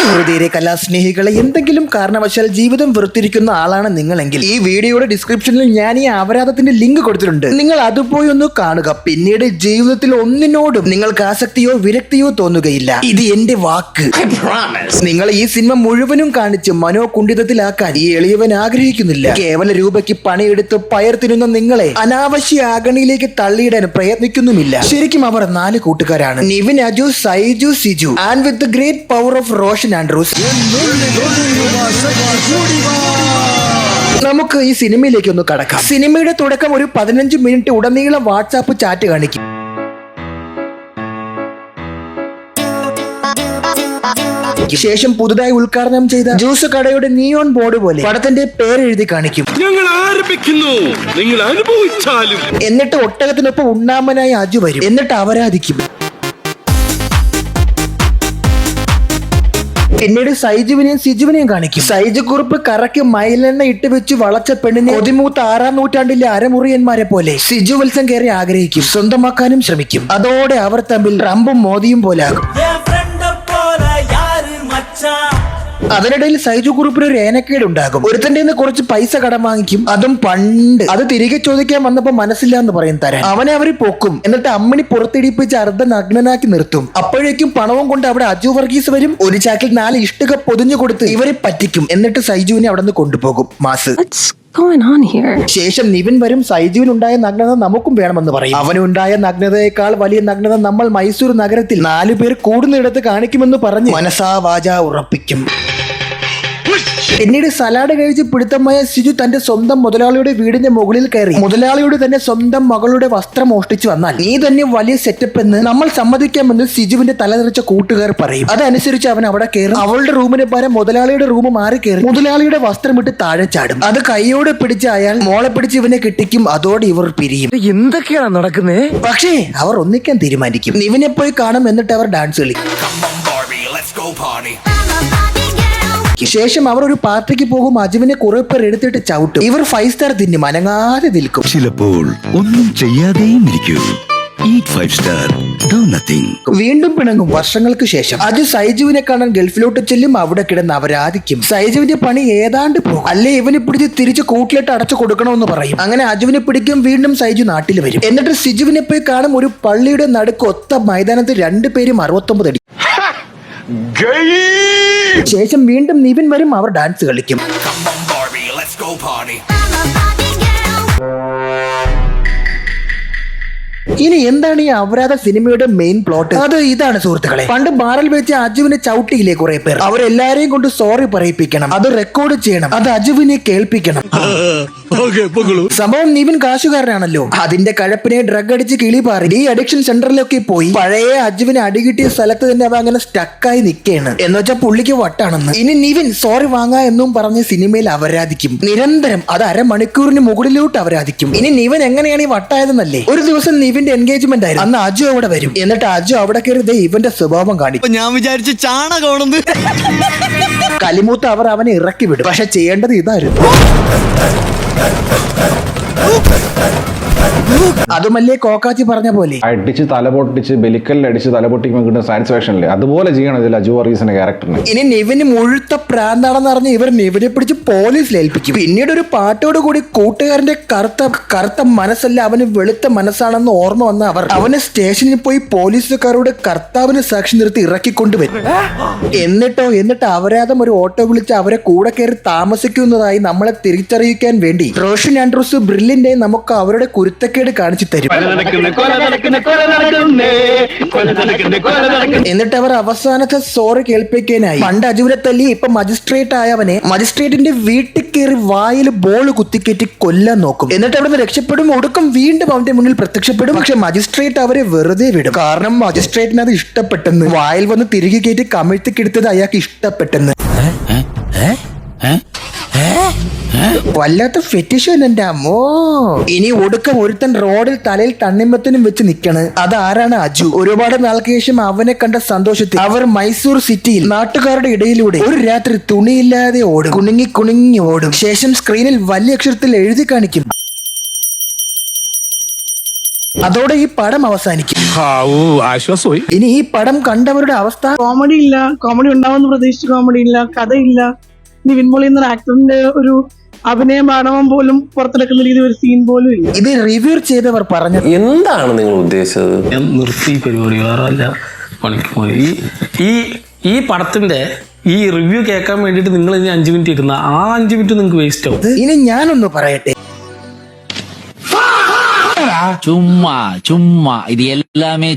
ഹൃദയ കലാസ്നേഹികളെ, എന്തെങ്കിലും കാരണവശാൽ ജീവിതം വെറുത്തിരിക്കുന്ന ആളാണ് നിങ്ങളെങ്കിൽ ഈ വീഡിയോയുടെ ഡിസ്ക്രിപ്ഷനിൽ ഞാൻ ഈ അപരാധത്തിന്റെ ലിങ്ക് കൊടുത്തിട്ടുണ്ട്. നിങ്ങൾ അതുപോയി ഒന്ന് കാണുക. പിന്നീട് ജീവിതത്തിൽ ഒന്നിനോടും നിങ്ങൾക്ക് ആസക്തിയോ വിരക്തിയോ തോന്നുകയില്ല. ഇത് എന്റെ വാക്ക്. നിങ്ങൾ ഈ സിനിമ മുഴുവനും കാണിച്ച് മനോകുണ്ഠിതത്തിലാക്കാൻ ഈ എളിയവൻ ആഗ്രഹിക്കുന്നില്ല. കേവല രൂപയ്ക്ക് പണിയെടുത്ത് പയർത്തിരുന്ന നിങ്ങളെ അനാവശ്യ ആഗണിയിലേക്ക് തള്ളിയിടാൻ പ്രയത്നിക്കുന്നുമില്ല. ശരിക്കും അവർ 4 കൂട്ടുകാരാണ്: Nivin, Aju, Saiju, Siju, and with the great power of Roshan Andrews. നമുക്ക് ഈ സിനിമയിലേക്ക് ഒന്ന് കടക്കാം. സിനിമയുടെ തുടക്കം ഒരു 15 മിനിറ്റ് ഉടനീളം വാട്സാപ്പ് ചാറ്റ് കാണിക്കും. ശേഷം പുതുതായി ഉദ്ഘാടനം ചെയ്ത ജ്യൂസ് കടയുടെ നിയോൺ ബോർഡ് പോലെ പടത്തിന്റെ പേരെഴുതി കാണിക്കും. ഞങ്ങൾ ആരംഭിക്കുന്നു, നിങ്ങൾ അനുഭവിച്ചാലും. എന്നിട്ട് ഒട്ടകത്തിനൊപ്പം ഉണ്ണാമനായി അജു വരും. എന്നിട്ട് അപരാധിക്കും. പിന്നീട് സൈജുവിനെയും സിജുവിനെയും കാണിക്കും. സൈജു കുറിപ്പ് കറക്ക് മയിലെണ്ണ ഇട്ട് വെച്ച് വളച്ച പെണ്ണിനെ ഒതിമൂത്ത 6-ാം നൂറ്റാണ്ടിലെ അരമുറിയന്മാരെ പോലെ സിജു വത്സം കയറി ആഗ്രഹിക്കും, സ്വന്തമാക്കാനും ശ്രമിക്കും. അതോടെ അവർ തമ്മിൽ ട്രംപും മോദിയും പോലാകും. അതിനിടയിൽ സൈജു കുറിപ്പിന് ഒരു ഏനക്കേട് ഉണ്ടാകും. ഒരുത്തന്റെ കുറച്ച് പൈസ കടം വാങ്ങിക്കും, അതും പണ്ട്. അത് തിരികെ ചോദിക്കാൻ വന്നപ്പോ മനസ്സില്ല എന്ന് പറയും തരാൻ. അവനെ അവര് പൊക്കും. എന്നിട്ട് അമ്മണി പുറത്തിടിപ്പിച്ച് അർദ്ധനഗ്നനാക്കി നിർത്തും. അപ്പോഴേക്കും പണവും കൊണ്ട് അവിടെ അജു വർഗീസ് വരും. ഒരു ചാക്കിൽ 4 ഇഷ്ടിക പൊതിഞ്ഞു കൊടുത്ത് ഇവരെ പറ്റിക്കും. എന്നിട്ട് സൈജുവിനെ അവിടെ നിന്ന് കൊണ്ടുപോകും. മാസ്. ശേഷം നിവിൻ വരും. സൈജുവിനുണ്ടായ നഗ്നത നമുക്കും വേണമെന്ന് പറയും. അവനുണ്ടായ നഗ്നതയേക്കാൾ വലിയ നഗ്നത നമ്മൾ മൈസൂർ നഗരത്തിൽ 4 പേർ കൂടുന്നിടത്ത് കാണിക്കുമെന്ന് പറഞ്ഞ് മനസാ വാച ഉറപ്പിക്കും. പിന്നീട് സലാഡ് കഴിച്ച് പിടുത്തമായ സിജു തന്റെ സ്വന്തം മുതലാളിയുടെ വീടിന്റെ മുകളിൽ കയറി മുതലാളിയുടെ തന്നെ സ്വന്തം മകളുടെ വസ്ത്രം മോഷ്ടിച്ചു വന്നാൽ നീ തന്നെ വലിയ സെറ്റപ്പ് എന്ന് നമ്മൾ സമ്മതിക്കാമെന്ന് സിജുവിന്റെ തലതെറിച്ച കൂട്ടുകാർ പറയും. അതനുസരിച്ച് അവൻ അവിടെ കയറും. അവളുടെ റൂമിന് പകരം മുതലാളിയുടെ റൂം മാറി കയറി മുതലാളിയുടെ വസ്ത്രം ഇട്ട് താഴെ ചാടും. അത് കൈയോടെ പിടിച്ച അയാൾ മോളെ പിടിച്ച് ഇവനെ കിട്ടിക്കും. അതോടെ ഇവർ പിരിയും. എന്തൊക്കെയാണ് നടക്കുന്നത്? പക്ഷേ അവർ ഒന്നിക്കാൻ തീരുമാനിക്കും. നിവിനെ പോയി കാണും. എന്നിട്ട് അവർ ഡാൻസ് കളിക്കും. ശേഷം അവർ ഒരു പാർട്ടിക്ക് പോകും. അജുവിനെ കുറെ പേർ എടുത്തിട്ട് ചവിട്ടും. ഇവർ 5 സ്റ്റാർ തിന്നും, അനങ്ങാതെ നിൽക്കും. ചിലപ്പോൾ ഒന്നും ചെയ്യാതെയും ഇരിക്കൂ. വീണ്ടും പിണങ്ങും. വർഷങ്ങൾക്ക് ശേഷം അജു സൈജുവിനെ കാണാൻ ഗൾഫിലോട്ട് ചെല്ലും. അവിടെ കിടന്ന് അപരാധിക്കും. സൈജുവിന്റെ പണി ഏതാണ്ട് പോകും. അല്ലേ ഇവനെ പിടിച്ച് തിരിച്ച് കൂട്ടിലിട്ട് അടച്ചു കൊടുക്കണമെന്ന് പറയും. അങ്ങനെ അജുവിനെ പിടിക്കും. വീണ്ടും സൈജു നാട്ടിൽ വരും. എന്നിട്ട് സിജുവിനെ പോയി കാണും. ഒരു പള്ളിയുടെ നടുക്ക് ഒത്ത മൈതാനത്ത് 2 പേരും 69 അടി. ശേഷം വീണ്ടും നിവിൻ വരും. അവർ ഡാൻസ് കളിക്കും. ഇനി എന്താണ് ഈ അപരാധ സിനിമയുടെ മെയിൻ പ്ലോട്ട്? അത് ഇതാണ് സുഹൃത്തുക്കളെ. പണ്ട് ബാറിൽ വെച്ച് അജുവിനെ ചവിട്ടിയില്ലേ കുറെ പേർ. അവരെല്ലാരെയും കൊണ്ട് സോറി പറയിപ്പിക്കണം. അത് റെക്കോർഡ് ചെയ്യണം. അത് അജുവിനെ കേൾപ്പിക്കണം. സംഭവം നിവിൻ കാശുകാരനാണല്ലോ. അതിന്റെ കഴപ്പിനെ ഡ്രഗ് അടിച്ച് കിളിപാറി ഈ അഡിക്ഷൻ സെന്ററിലൊക്കെ പോയി പഴയ അജുവിനെ അടികിട്ടിയ സ്ഥലത്ത് തന്നെ അവ അങ്ങനെ സ്റ്റക്കായി നിൽക്കുകയാണ്. എന്ന് വെച്ചാൽ പുള്ളിക്ക് വട്ടാണെന്ന്. ഇനി നിവിൻ സോറി വാങ്ങാ എന്നും പറഞ്ഞ് സിനിമയിൽ അപരാധിക്കും. നിരന്തരം. അത് അരമണിക്കൂറിന് മുകളിലോട്ട് അപരാധിക്കും. ഇനി നിവിൻ എങ്ങനെയാണ് ഈ വട്ടായതെന്നല്ലേ? ഒരു ദിവസം നിവിന്റെ എൻഗേജ്മെന്റ് ആയിരുന്നു. അന്ന് അജു അവിടെ വരും. എന്നിട്ട് അജു അവിടെ കയറി ഇവന്റെ സ്വഭാവം കാണിക്കും. ഞാൻ വിചാരിച്ചു ചാണകമാണെന്ന്. കലിമൂത്ത് അവർ അവനെ ഇറക്കി വിടും. പക്ഷെ ചെയ്യേണ്ടത് ഇതായിരുന്നു. അതുമല്ലേ കോക്കാച്ചി പറഞ്ഞ പോലെ അടിച്ച് തലപൊട്ടിച്ച് ബലിക്കല്ലടിച്ച് തലപൊട്ടിക്കുമ്പോൾ കിട്ടുന്ന സാറ്റിസ്ഫാക്ഷൻ അല്ലേ, അതുപോലെ ചെയ്യണം ഇതിൽ അജു വർഗീസിന്റെ ക്യാരക്ടറിന്. ഇനി നിവിന് മുഴുത്ത പ്രാന്താണെന്ന് അറിഞ്ഞ് ഇവർ നിവിനെ പിടിച്ച് പോലീസിൽ ഏൽപ്പിക്കും. പിന്നീട് ഒരു പാട്ടോട് കൂടി കൂട്ടുകാരന്റെ കറുത്ത മനസ്സല്ല അവന് വെളുത്ത മനസ്സാണെന്ന് ഓർമ്മ വന്ന അവർ അവനെ സ്റ്റേഷനിൽ പോയി പോലീസുകാരോട് കർത്താവിന് സാക്ഷി നിർത്തി ഇറക്കിക്കൊണ്ടുവരും. എന്നിട്ട് അപരാധം ഒരു ഓട്ടോ വിളിച്ച് അവരെ കൂടെ കയറി താമസിക്കുന്നതായി നമ്മളെ തിരിച്ചറിയിക്കാൻ വേണ്ടി റോഷൻ ആൻഡ്രൂസ് ബ്രില്യന്റ് നമുക്ക് അവരുടെ കുരുത്തക്കേട് കാണിച്ചു തരും. എന്നിട്ട് അവർ അവസാനത്തെ സോറി കേൾപ്പിക്കാനായി പണ്ട് അജുവിനെ തല്ലി ഇപ്പൊ മജിസ്ട്രേറ്റ് ആയവനെ മജിസ്ട്രേറ്റിന്റെ വീട്ടിൽ കയറി വായിൽ ബോൾ കുത്തിക്കയറ്റി കൊല്ലാൻ നോക്കും. എന്നിട്ട് അവിടെ നിന്ന് രക്ഷപ്പെടും. ഒടുക്കം വീണ്ടും അവന്റെ മുന്നിൽ പ്രത്യക്ഷപ്പെടും. പക്ഷെ മജിസ്ട്രേറ്റ് അവരെ വെറുതെ വിടും. കാരണം മജിസ്ട്രേറ്റിന് അത് ഇഷ്ടപ്പെട്ടെന്ന്. വായിൽ വന്ന് തിരികെ കയറ്റി കമിഴ്ത്തിക്കെടുത്തത് അയാൾക്ക് ഇഷ്ടപ്പെട്ടെന്ന്. വല്ലാത്ത ഫെറ്റിഷൻ എന്റെ അമ്മോ. ഇനി ഒടുക്കം ഒരുത്തൻ റോഡിൽ തലയിൽ തണ്ണിമത്തനും വെച്ച് നിൽക്കണ്. അതാരാണ്? അജു. ഒരുപാട് നാൾക്ക് ശേഷം അവനെ കണ്ട സന്തോഷത്തിൽ അവർ മൈസൂർ സിറ്റിയിൽ നാട്ടുകാരുടെ ഇടയിലൂടെ ഒരു രാത്രി തുണിയില്ലാതെ ഓടും. കുണുങ്ങി ഓടും. ശേഷം സ്ക്രീനിൽ വലിയ അക്ഷരത്തിൽ എഴുതി കാണിക്കും, അതോടെ ഈ പടം അവസാനിക്കും. ആശ്വാസമായി. ഇനി ഈ പടം കണ്ടവരുടെ അവസ്ഥ കോമഡി ഇല്ല, കോമഡി ഉണ്ടാവുമെന്ന് പ്രതീക്ഷിച്ച കോമഡി ഇല്ല, കഥയില്ല. നിവിൻ പോളി എന്ന ആക്ടറിന്റെ ഒരു അഭിനയ മാനവം പോലും പുറത്തെടുക്കുന്ന രീതി ഒരു സീൻ പോലും ഇല്ല. ഇത് റിവ്യൂ ചെയ്തവർ പറഞ്ഞത് എന്താണ് നിങ്ങൾ ഉദ്ദേശിച്ചത്? ഞാൻ നിർത്തി പരിപാടി, വേറെ അല്ല പണിക്ക് പോയി. ഈ പടത്തിന്റെ ഈ റിവ്യൂ കേൾക്കാൻ വേണ്ടിയിട്ട് നിങ്ങൾ ഇനി 5 മിനിറ്റ് ഇരുന്ന ആ 5 മിനിറ്റ് നിങ്ങൾക്ക് വേസ്റ്റ് ആവും. ഇനി ഞാനൊന്ന് പറയട്ടെ, ചുമ്മാ ഇത് എല്ലാമേ